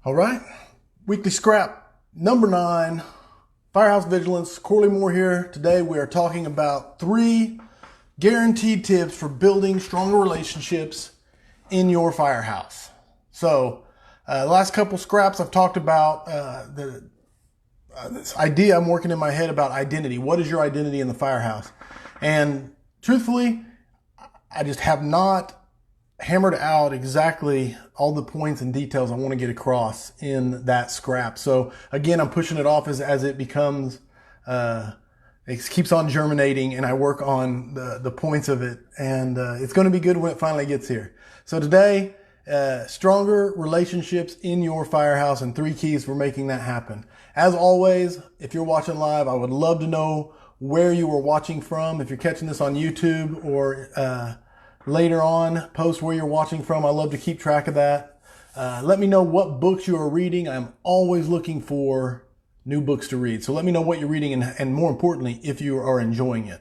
All right, weekly scrap number 9, Firehouse Vigilance. Corley Moore here. Today we are talking about 3 guaranteed tips for building stronger relationships in your firehouse. So the last couple scraps I've talked about this idea I'm working in my head about identity. What is your identity in the firehouse? And truthfully, I just have not hammered out exactly all the points and details I want to get across in that scrap. So again, I'm pushing it off as it becomes, it keeps on germinating, and I work on the points of it, and it's going to be good when it finally gets here. So today, stronger relationships in your firehouse and 3 keys for making that happen. As always, if you're watching live, I would love to know where you are watching from. If you're catching this on YouTube or later on, post where you're watching from. I love to keep track of that. Let me know what books you are reading. I'm always looking for new books to read. So let me know what you're reading and more importantly, if you are enjoying it.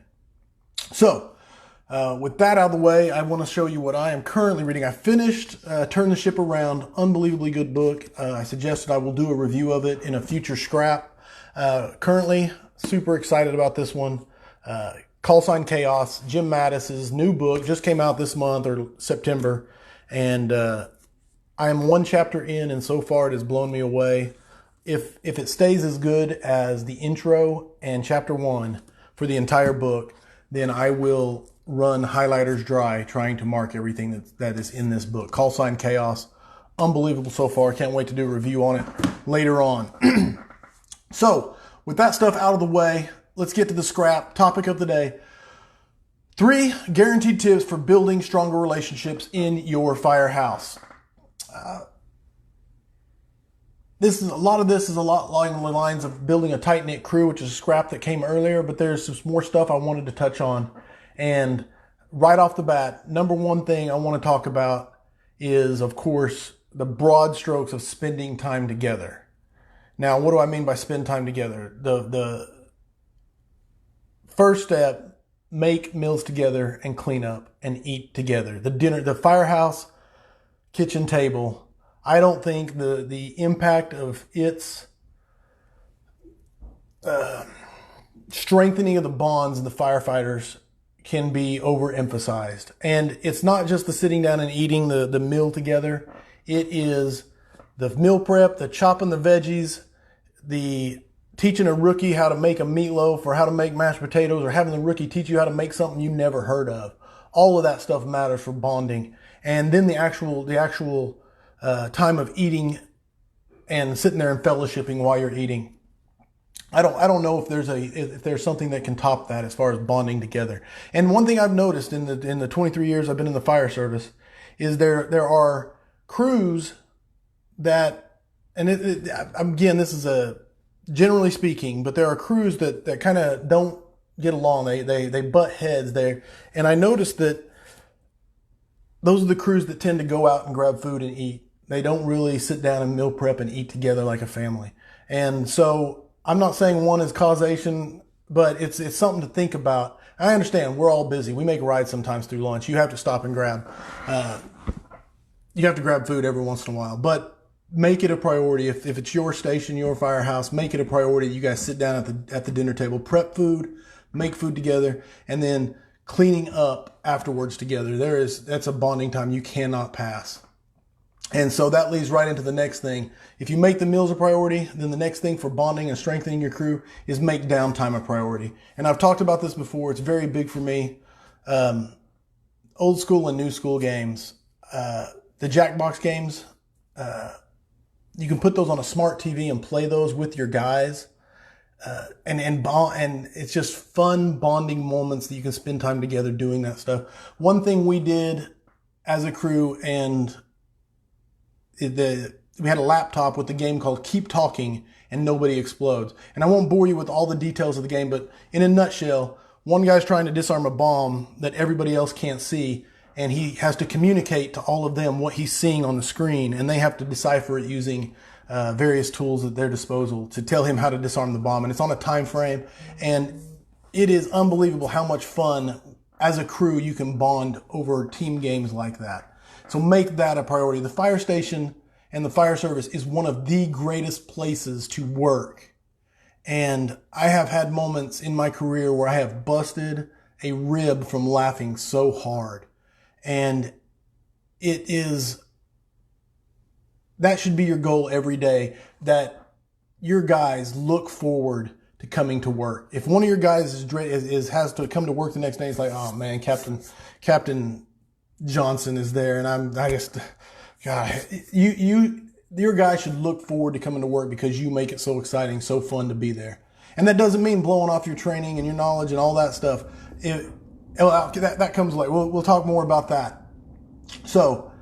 So with that out of the way, I want to show you what I am currently reading. I finished Turn the Ship Around. Unbelievably good book. I suggested I will do a review of it in a future scrap. Currently, super excited about this one. Call Sign Chaos, Jim Mattis's new book, just came out this month or September, and I am 1 chapter in, and so far it has blown me away. If it stays as good as the intro and chapter 1 for the entire book, then I will run highlighters dry trying to mark everything that is in this book. Call Sign Chaos, unbelievable so far. Can't wait to do a review on it later on. So with that stuff out of the way, let's get to the scrap topic of the day. 3 guaranteed tips for building stronger relationships in your firehouse. A lot of this is a lot along the lines of building a tight-knit crew, which is a scrap that came earlier, but there's some more stuff I wanted to touch on. And right off the bat, number 1 thing I want to talk about is, of course, the broad strokes of spending time together. Now, what do I mean by spend time together? The first step, make meals together and clean up and eat together. The firehouse kitchen table, I don't think the impact of its strengthening of the bonds of the firefighters can be overemphasized. And it's not just the sitting down and eating the meal together. It is the meal prep, the chopping the veggies, the teaching a rookie how to make a meatloaf or how to make mashed potatoes, or having the rookie teach you how to make something you never heard of. All of that stuff matters for bonding. And then the actual time of eating and sitting there and fellowshipping while you're eating. I don't know if there's something that can top that as far as bonding together. And one thing I've noticed in the 23 years I've been in the fire service is there are crews that, and again, this is generally speaking, but there are crews that kind of don't get along. They butt heads there. And I noticed that those are the crews that tend to go out and grab food and eat. They don't really sit down and meal prep and eat together like a family. And so I'm not saying one is causation, but it's something to think about. I understand we're all busy. We make rides sometimes through lunch. You have to stop and grab. You have to grab food every once in a while, but make it a priority. If it's your station, your firehouse, make it a priority. You guys sit down at the dinner table, prep food, make food together, and then cleaning up afterwards together. That's a bonding time you cannot pass. And so that leads right into the next thing. If you make the meals a priority, then the next thing for bonding and strengthening your crew is make downtime a priority. And I've talked about this before. It's very big for me. Old school and new school games, the Jackbox games, you can put those on a smart TV and play those with your guys, and it's just fun bonding moments that you can spend time together doing that stuff. One thing we did as a crew, and we had a laptop with a game called Keep Talking and Nobody Explodes. And I won't bore you with all the details of the game, but in a nutshell, one guy's trying to disarm a bomb that everybody else can't see, and he has to communicate to all of them what he's seeing on the screen, and they have to decipher it using various tools at their disposal to tell him how to disarm the bomb. And it's on a time frame, and it is unbelievable how much fun as a crew you can bond over team games like that. So make that a priority. The fire station and the fire service is one of the greatest places to work. And I have had moments in my career where I have busted a rib from laughing so hard. And that should be your goal every day, that your guys look forward to coming to work. If one of your guys has to come to work the next day, it's like, oh man, Captain Johnson is there, and your guy should look forward to coming to work because you make it so exciting, so fun to be there. And that doesn't mean blowing off your training and your knowledge and all that stuff. That comes later. We'll talk more about that. So,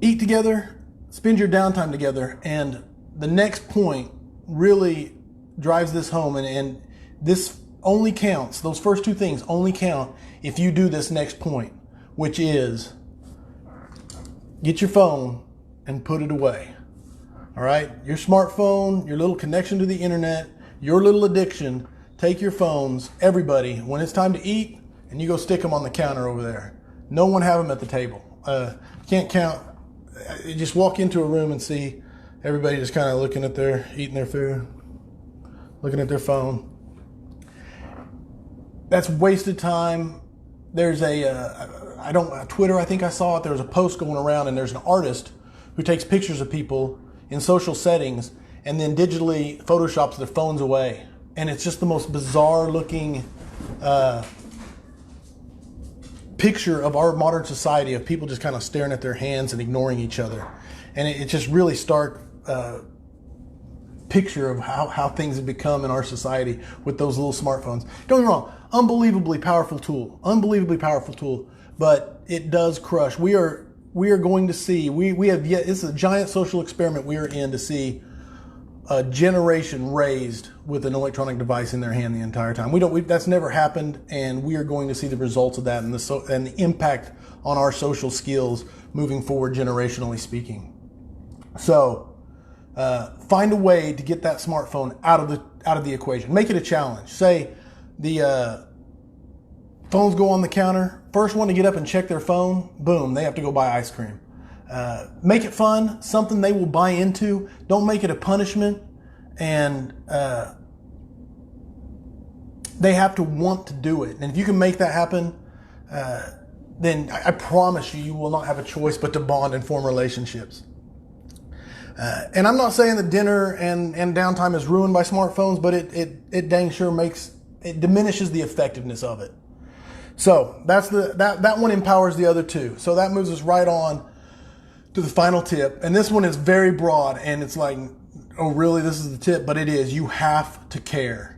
eat together, spend your downtime together, and the next point really drives this home, and this only counts, those first two things only count if you do this next point, which is get your phone and put it away. All right? Your smartphone, your little connection to the internet, your little addiction, take your phones, everybody, when it's time to eat, and you go stick them on the counter over there. No one have them at the table. Can't count. Just walk into a room and see everybody just kind of eating their food, looking at their phone. That's wasted time. There's Twitter, I think I saw it. There was a post going around, and there's an artist who takes pictures of people in social settings and then digitally photoshops their phones away. And it's just the most bizarre looking picture of our modern society, of people just kind of staring at their hands and ignoring each other. And it's just really stark picture of how things have become in our society with those little smartphones. Don't get me wrong, unbelievably powerful tool, but it does crush. We are going to see, it's a giant social experiment we are in to see a generation raised with an electronic device in their hand the entire time. That's never happened, and we are going to see the results of that and the impact on our social skills moving forward, generationally speaking. So, find a way to get that smartphone out of the equation. Make it a challenge. Say the phones go on the counter. First one to get up and check their phone, boom, they have to go buy ice cream. Make it fun, something they will buy into. Don't make it a punishment, and they have to want to do it. And if you can make that happen, then I promise you will not have a choice but to bond and form relationships. And I'm not saying that dinner and downtime is ruined by smartphones, but it dang sure diminishes the effectiveness of it. So that one empowers the other two. So that moves us right on to the final tip. And this one is very broad, and it's like, oh really, this is the tip? But it is. You have to care.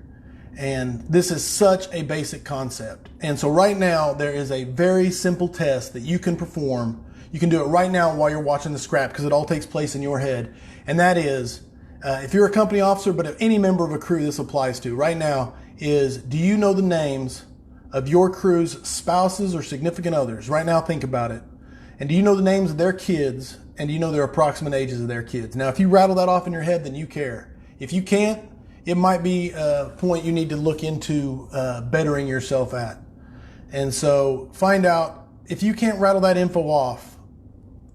And this is such a basic concept. And so right now there is a very simple test that you can perform. You can do it right now while you're watching the scrap, because it all takes place in your head. And that is, if you're a company officer, but if any member of a crew this applies to right now, is do you know the names of your crew's spouses or significant others? Right now, think about it. And do you know the names of their kids? And do you know their approximate ages of their kids? Now, if you rattle that off in your head, then you care. If you can't, it might be a point you need to look into bettering yourself at. And so find out, if you can't rattle that info off,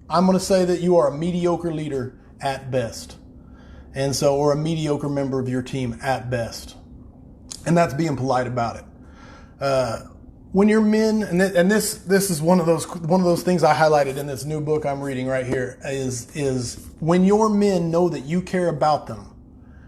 I'm going to say that you are a mediocre leader at best. And so, or a mediocre member of your team at best. And that's being polite about it. When your men, and this is one of those things I highlighted in this new book I'm reading right here, is when your men know that you care about them,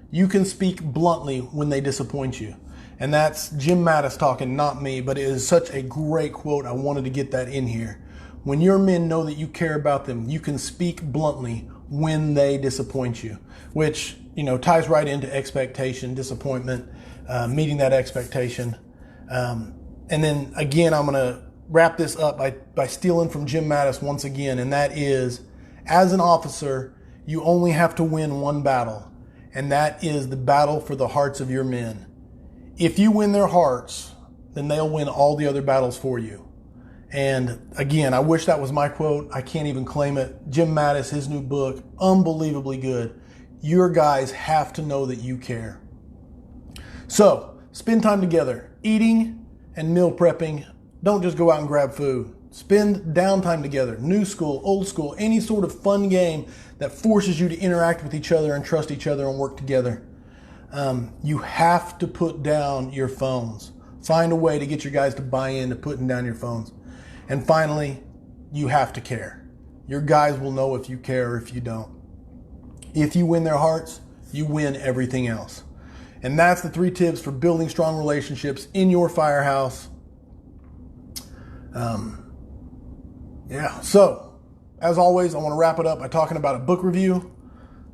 you can speak bluntly when they disappoint you. And that's Jim Mattis talking, not me, but it is such a great quote. I wanted to get that in here. When your men know that you care about them, you can speak bluntly when they disappoint you, which, ties right into expectation, disappointment, meeting that expectation. And then again, I'm going to wrap this up by stealing from Jim Mattis once again. And that is, as an officer, you only have to win one battle. And that is the battle for the hearts of your men. If you win their hearts, then they'll win all the other battles for you. And again, I wish that was my quote. I can't even claim it. Jim Mattis, his new book, unbelievably good. Your guys have to know that you care. So, spend time together, eating and meal prepping. Don't just go out and grab food. Spend downtime together, new school, old school, any sort of fun game that forces you to interact with each other and trust each other and work together. You have to put down your phones. Find a way to get your guys to buy into putting down your phones. And finally, you have to care. Your guys will know if you care or if you don't. If you win their hearts, you win everything else. And that's the 3 tips for building strong relationships in your firehouse. So as always, I want to wrap it up by talking about a book review.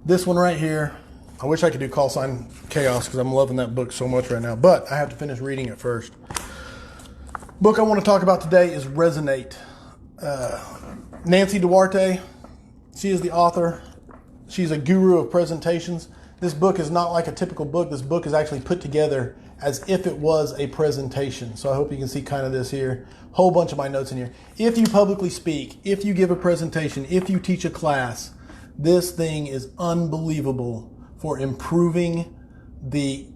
This one right here. I wish I could do Call Sign Chaos because I'm loving that book so much right now, but I have to finish reading it first. Book I want to talk about today is Resonate. Nancy Duarte, she is the author. She's a guru of presentations. This book is not like a typical book. This book is actually put together as if it was a presentation. So I hope you can see kind of this here. Whole bunch of my notes in here. If you publicly speak, if you give a presentation, if you teach a class, this thing is unbelievable for improving the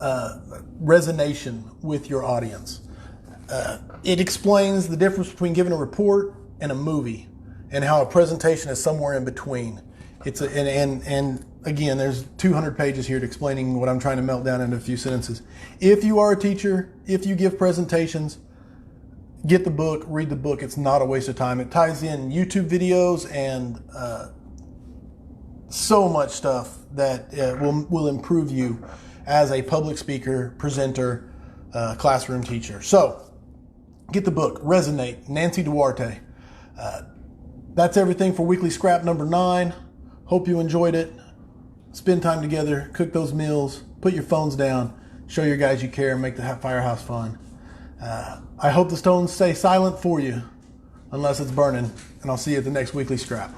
resonation with your audience. It explains the difference between giving a report and a movie and how a presentation is somewhere in between. And again, there's 200 pages here to explaining what I'm trying to melt down into a few sentences. If you are a teacher, if you give presentations, get the book, read the book. It's not a waste of time. It ties in YouTube videos and so much stuff that will improve you as a public speaker, presenter, classroom teacher. So get the book, Resonate, Nancy Duarte. That's everything for Weekly Scrap number 9. Hope you enjoyed it. Spend time together, cook those meals, put your phones down, show your guys you care, and make the firehouse fun. I hope the stones stay silent for you, unless it's burning, and I'll see you at the next Weekly Scrap.